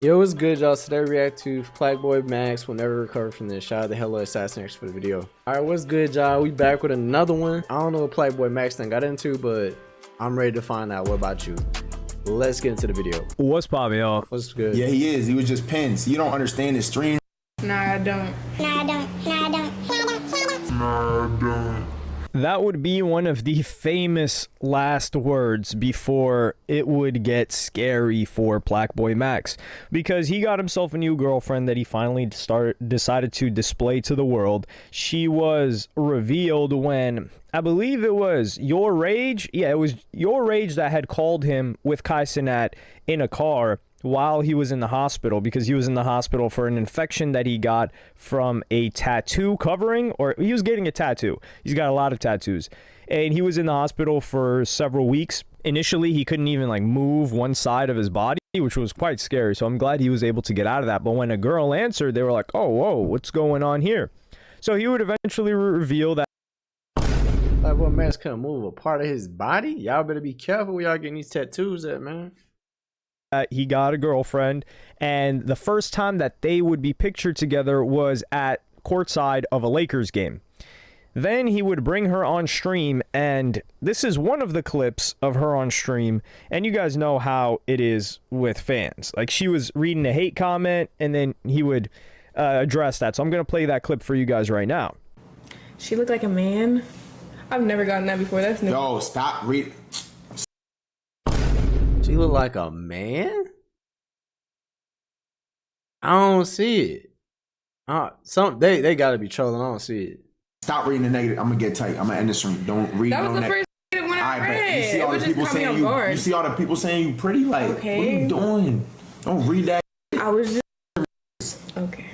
Yo, what's good, y'all? Today we react to PlaqueBoyMax will never recover from this. Shout out to Hello Assassin for the video. Alright, what's good, y'all? We back with another one. I don't know what PlaqueBoyMax thing got into, but I'm ready to find out. What about you? Let's get into the video. What's poppin', y'all? What's good? Yeah, he is. He was just pinned. So you don't understand his stream. Nah, I don't. That would be one of the famous last words before it would get scary for PlaqueBoyMax, because he got himself a new girlfriend that he finally decided to display to the world. She was revealed when, I believe it was Your Rage. Yeah, it was Your Rage that had called him with Kai Cenat in a car while he was in the hospital, because he was in the hospital for an infection that he got from a tattoo covering, or he was getting a tattoo. He's got a lot of tattoos, and he was in the hospital for several weeks. Initially, he couldn't even like move one side of his body, which was quite scary. So I'm glad he was able to get out of that. But when a girl answered, they were like, "Oh, whoa, what's going on here?" So he would eventually reveal that PlaqueBoyMax couldn't move a part of his body. Y'all better be careful where y'all getting these tattoos at, man. He got a girlfriend, and the first time that they would be pictured together was at courtside of a Lakers game. Then he would bring her on stream, and this is one of the clips of her on stream, and you guys know how it is with fans. Like, she was reading a hate comment, and then he would address that. So I'm going to play that clip for you guys right now. She looked like a man. I've never gotten that before. That's new. Yo, stop reading. She look like a man? I don't see it. They gotta be trolling. I don't see it. Stop reading the negative. I'm gonna get tight. I'm gonna end the stream. Don't read. That was the first one I read. You see all the people saying you see all the people saying you pretty. Like, okay. What are you doing? Don't read that. I was just okay.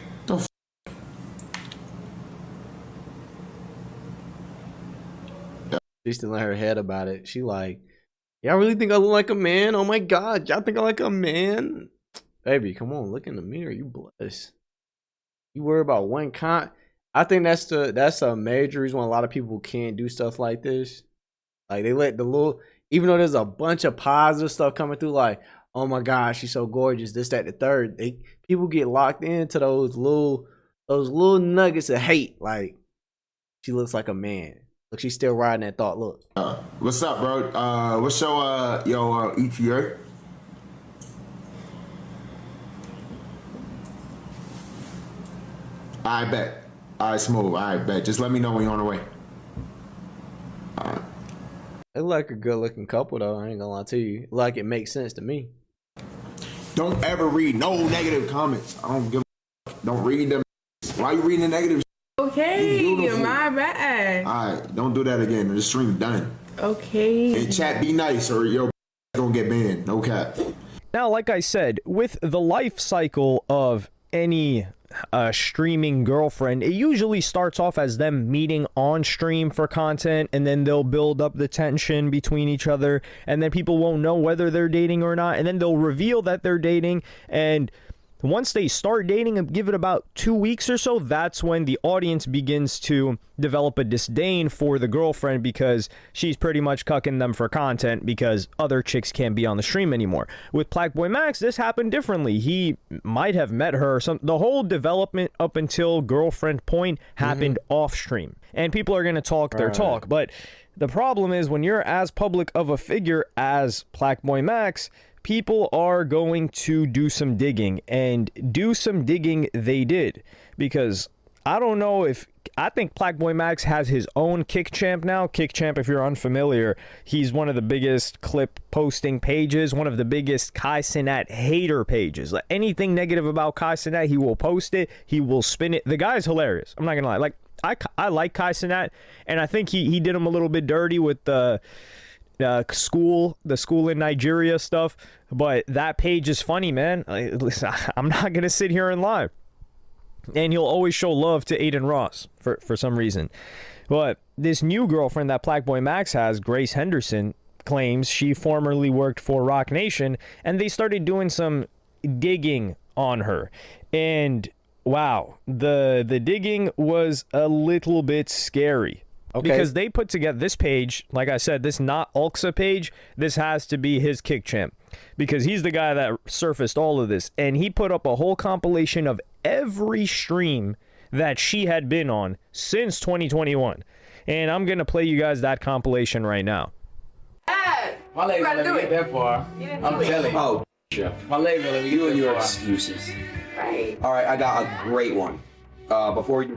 She still in her head about it. She like, y'all really think I look like a man? Oh my god, y'all think I like a man? Baby, come on, look in the mirror. You blessed. You worry about one I think that's a major reason why a lot of people can't do stuff like this. Like, they let the little, even though there's a bunch of positive stuff coming through, like, oh my gosh, she's so gorgeous, this, that, the third. People get locked into those little nuggets of hate. Like, she looks like a man. Look, she's still riding that thought. Look. What's up, bro? What's your ETA? I bet. Alright, smooth. Alright, bet. Just let me know when you're on the way. Alright. They look like a good looking couple though, I ain't gonna lie to you. Like, it makes sense to me. Don't ever read no negative comments. I don't give a fuck. Don't read them. Why you reading the negative? Okay, my bad. Alright, don't do that again. The stream's done. Okay. And chat, be nice or your gonna get banned. No cap. Now, like I said, with the life cycle of any streaming girlfriend, it usually starts off as them meeting on stream for content, and then they'll build up the tension between each other, and then people won't know whether they're dating or not, and then they'll reveal that they're dating, and once they start dating and give it about 2 weeks or so, that's when the audience begins to develop a disdain for the girlfriend, because she's pretty much cucking them for content because other chicks can't be on the stream anymore. With PlaqueBoyMax, this happened differently. He might have met her. The whole development up until girlfriend point happened off stream. And people are going to talk their talk. But the problem is, when you're as public of a figure as PlaqueBoyMax, people are going to do some digging, and do some digging they did, because I don't know if, I think PlaqueBoyMax has his own Kick Champ now. Kick Champ, if you're unfamiliar, he's one of the biggest clip posting pages, one of the biggest Kai Cenat hater pages. Like, anything negative about Kai Cenat, he will post it, he will spin it. The guy's hilarious. I'm not gonna lie. Like, I like Kai Cenat, and I think he did him a little bit dirty with the school in Nigeria stuff, but that page is funny, man. Listen, I'm not gonna sit here and lie, and he'll always show love to Aiden Ross for some reason. But this new girlfriend that PlaqueBoyMax has, Grace Henderson, claims she formerly worked for Rock Nation, and they started doing some digging on her, and wow, the digging was a little bit scary. Okay. Because they put together this page, like I said, this not Ulxa page, this has to be his Kick Champ. because he's the guy that surfaced all of this, and he put up a whole compilation of every stream that she had been on since 2021. And I'm going to play you guys that compilation right now. My leg gonna let me get that far. I'm telling you. Oh, My leg gonna let me you and get your that far. excuses. Right. All right, I got a great one. Before you.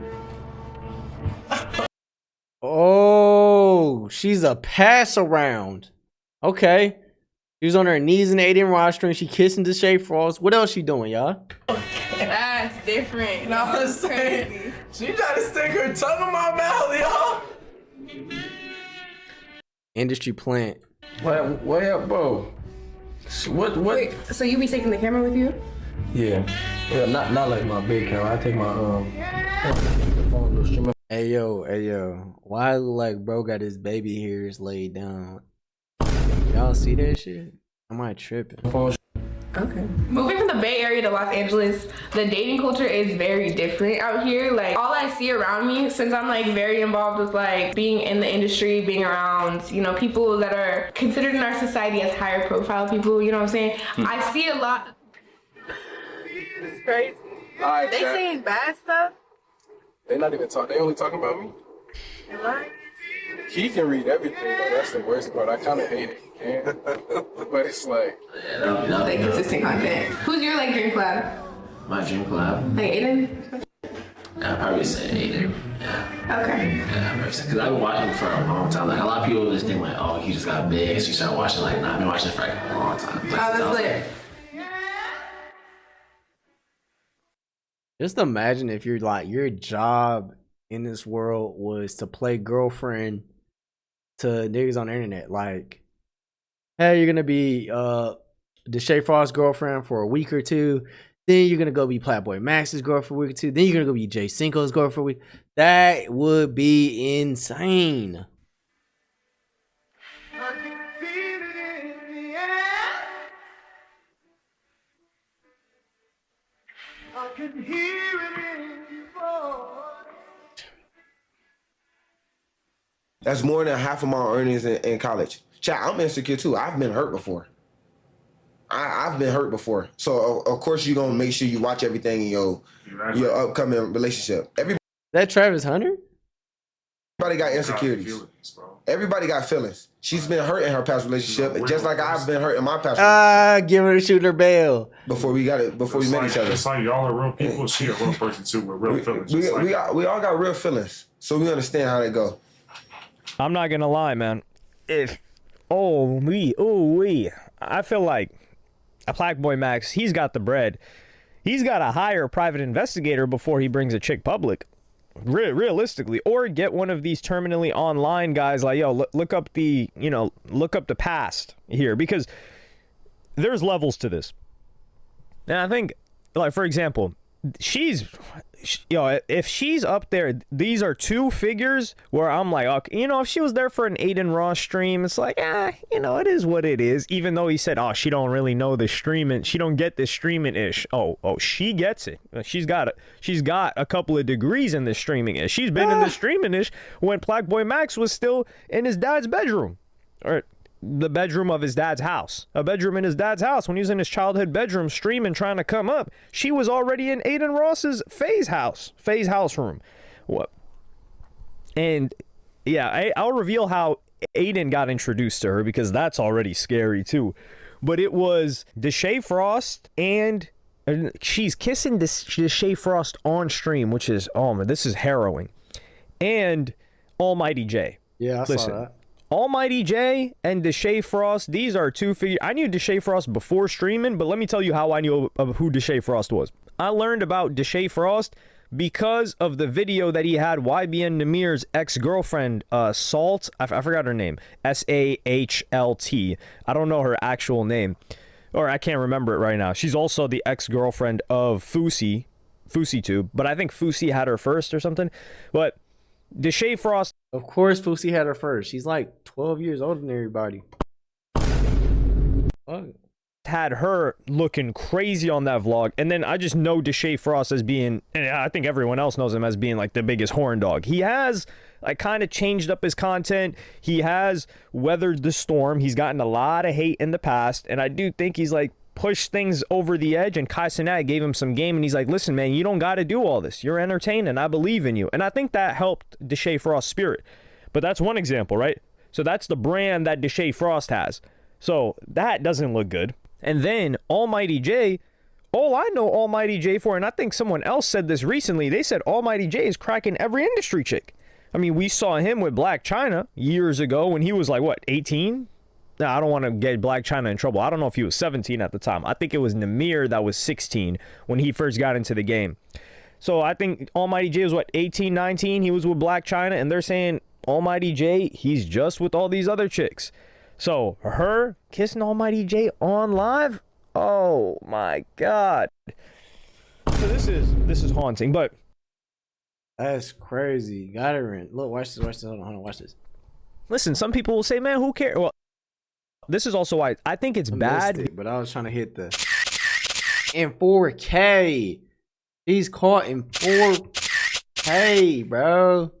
Oh, she's a pass around. Okay. She was on her knees in the Aiden rostrum. She kissing Deshae Frost. What else she doing, y'all? That's different. You know what I'm saying? She tried to stick her tongue in my mouth, y'all. Industry plant. What up, bro? What? Wait, so you be taking the camera with you? Yeah, not like my big camera. I take my phone to stream. Hey yo. Why look like bro got his baby hairs laid down? Y'all see that shit? Am I tripping? Okay. Moving from the Bay Area to Los Angeles, the dating culture is very different out here. Like, all I see around me, since I'm like very involved with like being in the industry, being around, you know, people that are considered in our society as higher profile people, you know what I'm saying? I see a lot. It's crazy. All right, They saying bad stuff. They not even talking. They only talking about me. And like, He can read everything, though. That's the worst part. I kind of hate it. He can, but it's like like consistent content. Who's your like dream collab? My dream collab? Like Aiden? I'd probably say Aiden. Yeah. Okay. Yeah, because I've been watching him for a long time. Like, a lot of people just think, like, oh, he just got big, so you start watching. Like, nah, I've been watching it for like a long time. Like, Oh, that's lit. Just imagine if you're like your job in this world was to play girlfriend to niggas on the internet. Like, hey, you're gonna be Deshae Frost's girlfriend for a week or two. Then you're gonna go be PlaqueBoyMax's girlfriend for a week or two. Then you're gonna go be Jay Cinco's girlfriend for a week. That would be insane. That's more than half of my earnings in college. Chat, I'm insecure too. I've been hurt before. I've been hurt before. So of course you're gonna make sure you watch everything in your upcoming relationship. That Travis Hunter? Everybody got insecurities. Everybody got feelings. She's been hurt in her past relationship, just like I've been hurt in my past relationship. Give her a shooter bail. Before we met each other. It's like y'all are real people. She a real person too with real feelings. We all got real feelings, so we understand how they go. I'm not gonna lie, man. I feel like a PlaqueBoyMax, he's got the bread. He's got to hire a private investigator before he brings a chick public. Realistically, or get one of these terminally online guys like, yo, look up the past here, because there's levels to this. And I think, like, for example, if she's up there, these are two figures where I'm like, okay, if she was there for an Aiden Ross stream, it's like, it is what it is. Even though he said, oh, she don't really know the streaming, she don't get this streaming ish. Oh, she gets it. She's got a couple of degrees in this streaming ish. She's been in the streaming ish when PlaqueBoyMax was still in his dad's bedroom, or the bedroom of his dad's house. A bedroom in his dad's house. When he was in his childhood bedroom streaming, trying to come up, she was already in Aiden Ross's Faye's house room. What? And yeah, I'll reveal how Aiden got introduced to her, because that's already scary too. But it was Deshae Frost, and she's kissing Deshae Frost on stream, which is, oh man, this is harrowing. And Almighty J. Yeah, I saw that. Almighty J and Deshae Frost, these are two figures. I knew Deshae Frost before streaming, but let me tell you how I knew of who Deshae Frost was. I learned about Deshae Frost because of the video that he had YBN Namir's ex-girlfriend, Salt. I forgot her name. SAHLT. I don't know her actual name, or I can't remember it right now. She's also the ex-girlfriend of FouseyTube, but I think Fousey had her first or something. But Deshae Frost, of course, Fousey had her first. She's like 12 years older than everybody. had her looking crazy on that vlog, and then I just know Deshae Frost as being, and I think everyone else knows him as being like the biggest horn dog. He has like kind of changed up his content. He has weathered the storm. He's gotten a lot of hate in the past, and I do think he's like pushed things over the edge, and Kai Cenat gave him some game, and he's like, listen, man, you don't got to do all this. You're entertaining. I believe in you. And I think that helped Deshae Frost's spirit. But that's one example, right? So that's the brand that Deshae Frost has. So that doesn't look good. And then Almighty J, all I know Almighty J for, and I think someone else said this recently, they said Almighty J is cracking every industry chick. I mean, we saw him with Black China years ago when he was like, what, 18? No, I don't want to get Black China in trouble. I don't know if he was 17 at the time. I think it was Namir that was 16 when he first got into the game. So I think Almighty J was, what, 18, 19? He was with Black China, and they're saying Almighty J, he's just with all these other chicks. So her kissing Almighty J on live? Oh, my God. So this is haunting, but... That's crazy. Got her in. Look, watch this. Hold on, watch this. Listen, some people will say, man, who cares? Well, this is also why I think it's bad. But I was trying to hit the in 4K. He's caught in 4K, bro.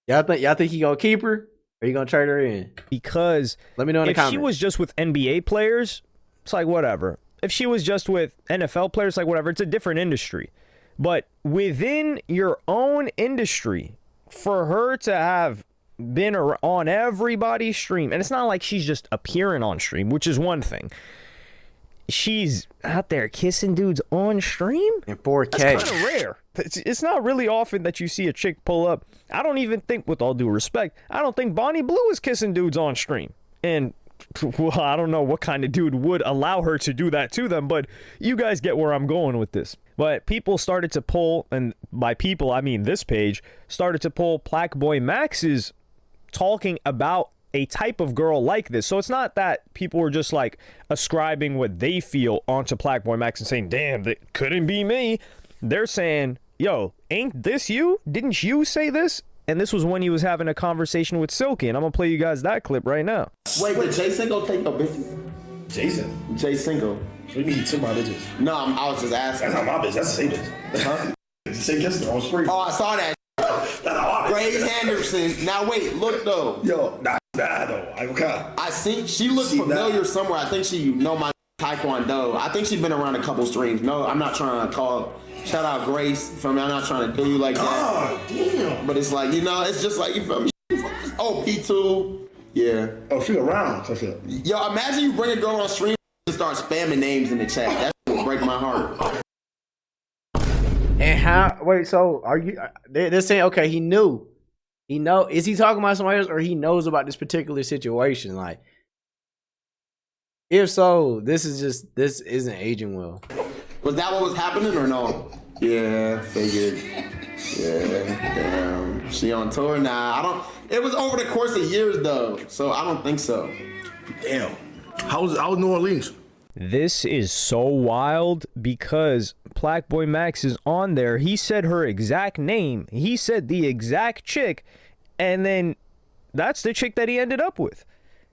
Y'all think he gonna keep her? Or you gonna trade her in? Because let me know in the comments. If she was just with NBA players, it's like whatever. If she was just with NFL players, like whatever. It's a different industry. But within your own industry, for her to have been on everybody's stream, and it's not like she's just appearing on stream, which is one thing. She's out there kissing dudes on stream in 4K. That's kind of rare. It's not really often that you see a chick pull up. I don't even think, with all due respect, I don't think Bonnie Blue is kissing dudes on stream. And well, I don't know what kind of dude would allow her to do that to them, but you guys get where I'm going with this. But people started to pull, and by people I mean this page, started to pull PlaqueBoyMax's talking about a type of girl like this. So it's not that people were just like ascribing what they feel onto PlaqueBoyMax and saying, damn, that couldn't be me. They're saying, yo, ain't this you? Didn't you say this? And this was when he was having a conversation with Silky, and I'm gonna play you guys that clip right now. Wait, did Jay Cinco take your business? Jason? Jay Cinco. What do you mean he took my bitches? No, I was just asking. That's not my bitch, that's the same bitch. Huh? It's the same kissing on the street. Oh, I saw that. That's not my bitch. Grace Henderson. Now wait, look though. Yo, nah though. I okay. I see she looks familiar somewhere. I think she know my Taekwondo. I think she's been around a couple streams. No, I'm not trying to call. Shout out Grace from me. I'm not trying to do you like that. God damn. But it's like, you know, it's just like, you feel me? Oh, P2. Yeah. Oh, she around. So shit. Yo, imagine you bring a girl on stream and start spamming names in the chat. That would break my heart. And how? Wait, so are you? They're saying, okay, he knew. He know. Is he talking about somebody else, or he knows about this particular situation? Like, if so, this isn't aging well. Was that what was happening or no? Yeah, figured. Yeah, damn. She on tour now. I don't. It was over the course of years though, so I don't think so. Damn. How was New Orleans? This is so wild because PlaqueBoyMax is on there. He said her exact name. He said the exact chick, and then that's the chick that he ended up with.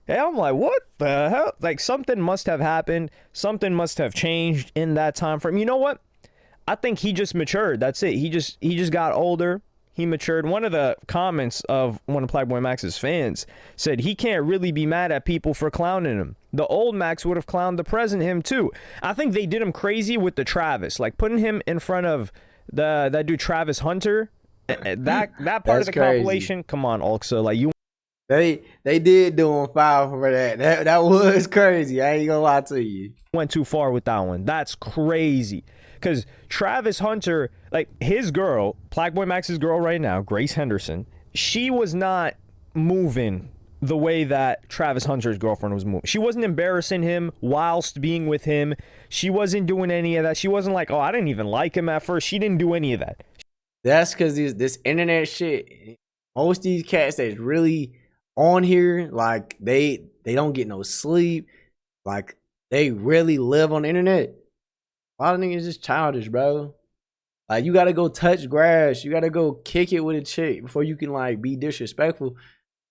And I'm like, what the hell? Like, something must have happened. Something must have changed in that time frame. You know what? I think he just matured. That's it. He just got older. He matured. One of the comments of one of PlaqueBoyMax's fans said he can't really be mad at people for clowning him. The old Max would have clowned the present him too. I think they did him crazy with the Travis, like putting him in front of that dude Travis Hunter. That part of the crazy. compilation. Come on, Ulxa, like you. They did do him foul for that. That was crazy. I ain't gonna lie to you. Went too far with that one. That's crazy. Because Travis Hunter, like his girl, PlaqueBoyMax's girl right now, Grace Henderson, she was not moving the way that Travis Hunter's girlfriend was moving. She wasn't embarrassing him whilst being with him. She wasn't doing any of that. She wasn't like, oh, I didn't even like him at first. She didn't do any of that. That's because this internet shit, most of these cats that's really on here, like they don't get no sleep. Like they really live on the internet. A lot of niggas just childish, bro. Like you gotta go touch grass. You gotta go kick it with a chick before you can like be disrespectful.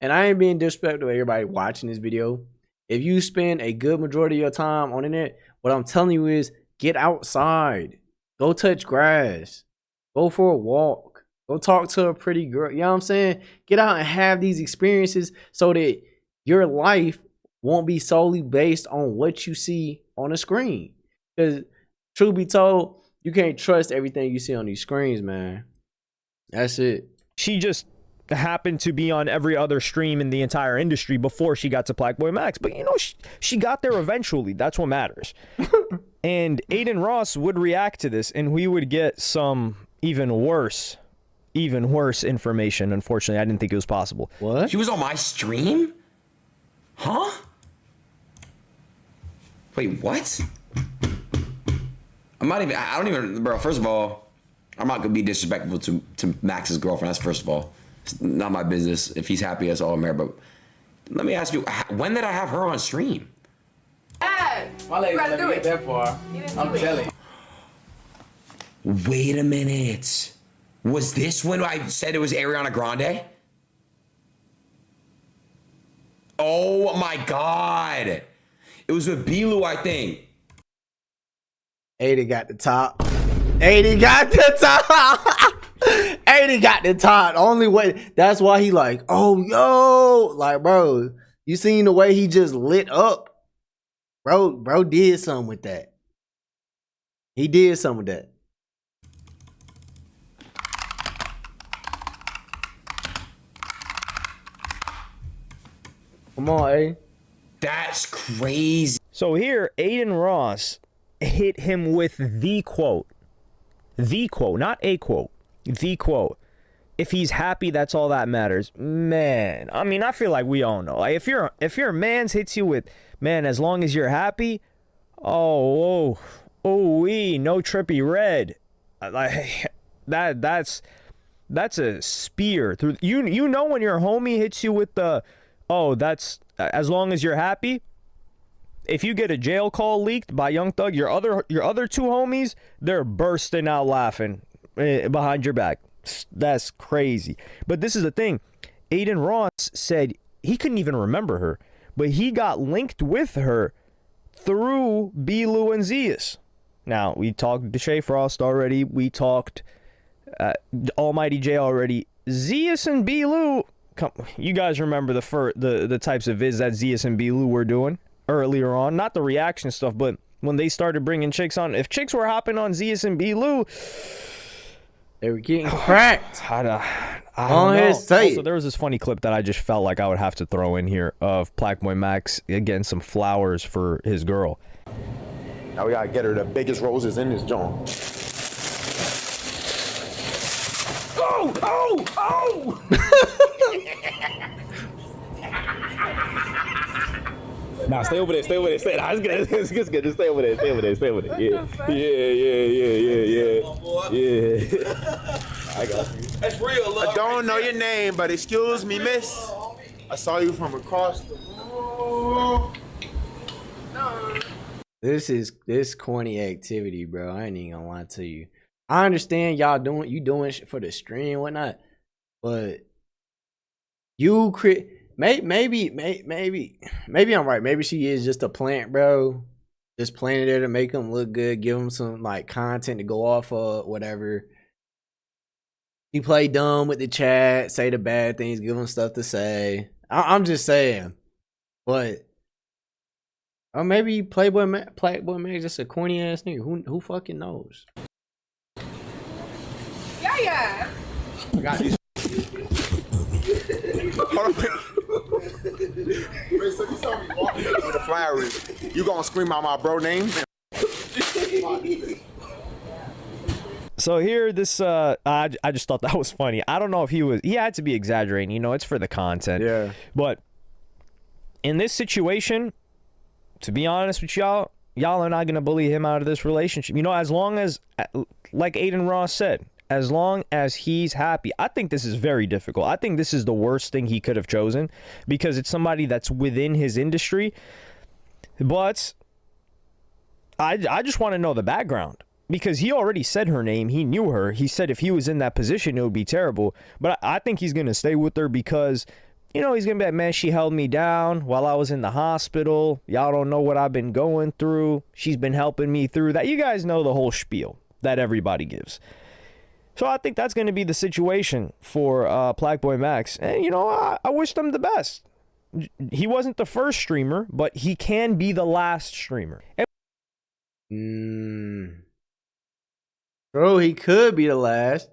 And I ain't being disrespectful to everybody watching this video. If you spend a good majority of your time on the internet, what I'm telling you is get outside. Go touch grass. Go for a walk. Go talk to a pretty girl. You know what I'm saying? Get out and have these experiences so that your life won't be solely based on what you see on the screen. Because truth be told, you can't trust everything you see on these screens, man. That's it. She just happened to be on every other stream in the entire industry before she got to PlaqueBoyMax. But, you know, she got there eventually. That's what matters. And Aiden Ross would react to this, and we would get some even worse information. Unfortunately, I didn't think it was possible. What? She was on my stream? Huh? Wait, what? I don't even, bro, first of all, I'm not gonna be disrespectful to Max's girlfriend. That's first of all. It's not my business. If he's happy, that's all I'm here. But let me ask you, when did I have her on stream? My legs never get that far. I'm telling you. Wait a minute. Was this when I said it was Ariana Grande? Oh my God. It was with Bilu, I think. 80 got the top. 80 got the top. 80 got the top. Only way. That's why he like, oh, yo. Like, bro, you seen the way he just lit up? Bro did something with that. He did something with that. Come on, A. That's crazy. So here, Aiden Ross hit him with the quote. The quote, not a quote. The quote. If he's happy, that's all that matters. Man, I mean, I feel like we all know. Like, if your man's hits you with, man, as long as you're happy, no trippy red. Like that's a spear through. You know when your homie hits you with the, that's as long as you're happy. If you get a jail call leaked by Young Thug, your other two homies, they're bursting out laughing behind your back. That's crazy. But this is the thing. Aiden Ross said he couldn't even remember her, but he got linked with her through B-Lou and Zeus. Now, we talked Deshae Frost already. We talked Almighty J already. Zeus and B-Lou, you guys remember the types of vids that Zeus and B-Lou were doing earlier on. Not the reaction stuff, but when they started bringing chicks on. If chicks were hopping on Zeus and B-Lou, they were getting cracked. I don't know. Also, there was this funny clip that I just felt like I would have to throw in here of PlaqueBoyMax getting some flowers for his girl. Now we gotta get her the biggest roses in this joint. Oh! Nah, stay over there. Nah, it's good. Just stay over there. Yeah. I got you. That's real love. I don't know your name, but excuse me, miss. I saw you from across the room. This corny activity, bro. I ain't even gonna lie to you. I understand y'all doing shit for the stream and whatnot, but maybe I'm right. Maybe she is just a plant, bro. Just planted there to make them look good, give them some like content to go off of, whatever. He play dumb with the chat, say the bad things, give them stuff to say. I'm just saying, but or maybe PlaqueBoyMax just a corny ass nigga. Who fucking knows? Yeah. I got you. Wait, so you saw me walking with the flowers. You gonna scream out my bro name? So here, this I just thought that was funny. I don't know if he had to be exaggerating. You know, it's for the content. Yeah. But in this situation, to be honest with y'all are not gonna bully him out of this relationship. You know, as long as, like Aiden Ross said, as long as he's happy. I think this is very difficult. I think this is the worst thing he could have chosen because it's somebody that's within his industry. But I just want to know the background because he already said her name. He knew her. He said if he was in that position, it would be terrible. But I think he's going to stay with her because, you know, he's going to be like, man, she held me down while I was in the hospital. Y'all don't know what I've been going through. She's been helping me through that. You guys know the whole spiel that everybody gives. So I think that's going to be the situation for PlaqueBoyMax. And, you know, I wish them the best. He wasn't the first streamer, but he can be the last streamer. Bro, he could be the last.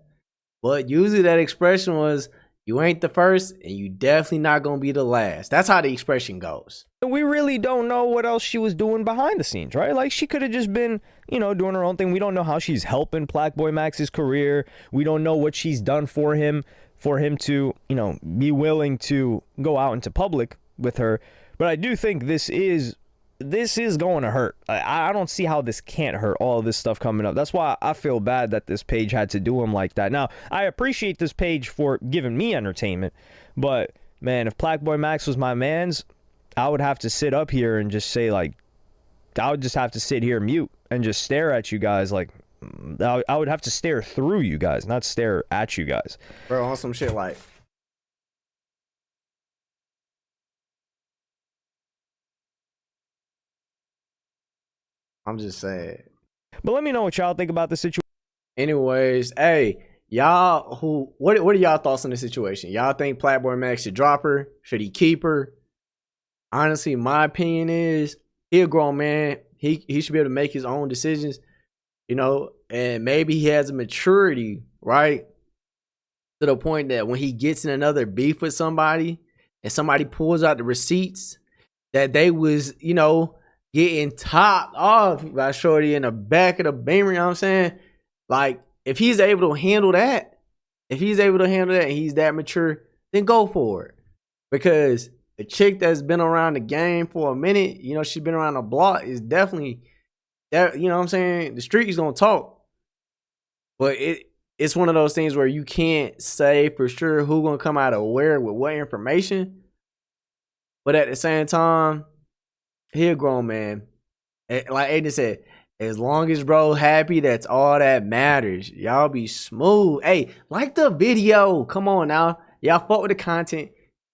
But usually that expression was, you ain't the first, and you definitely not going to be the last. That's how the expression goes. We really don't know what else she was doing behind the scenes, right? Like, she could have just been, you know, doing her own thing. We don't know how she's helping PlaqueBoyMax's career. We don't know what she's done for him to, you know, be willing to go out into public with her. But I do think this is going to hurt. I don't see how this can't hurt, all of this stuff coming up. That's why I feel bad that this page had to do him like that. Now, I appreciate this page for giving me entertainment, but, man, if PlaqueBoyMax was my mans, I would have to sit up here and just say, like, I would just have to sit here mute and just stare at you guys. Like, I would have to stare through you guys, not stare at you guys. Bro, on some shit like, I'm just saying. But let me know what y'all think about the situation. Anyways, hey, y'all, what are y'all thoughts on the situation? Y'all think PlaqueBoyMax should drop her? Should he keep her? Honestly, my opinion is, he a grown man. He should be able to make his own decisions, you know, and maybe he has a maturity, right? To the point that when he gets in another beef with somebody and somebody pulls out the receipts that they was, you know, getting topped off by shorty in the back of the beamer, you know what I'm saying? Like, if he's able to handle that, and he's that mature, then go for it. Because a chick that's been around the game for a minute, you know, she's been around the block, is definitely that, you know what I'm saying? The street is gonna talk. But it's one of those things where you can't say for sure who gonna come out of where with what information. But at the same time, he a grown man. Like Aiden said, as long as bro happy, that's all that matters. Y'all be smooth. Hey, like the video. Come on now. Y'all fuck with the content.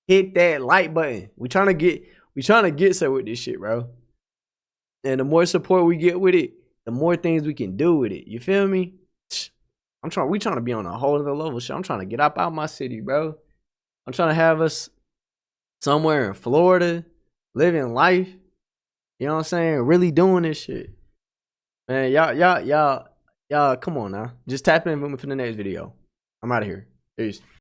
Hit that like button. We trying to get so with this shit, bro. And the more support we get with it, the more things we can do with it. You feel me? We trying to be on a whole other level. Shit. I'm trying to get up out my city, bro. I'm trying to have us somewhere in Florida, living life. You know what I'm saying? Really doing this shit. Man, y'all, come on now. Just tap in with me for the next video. I'm out of here. Peace.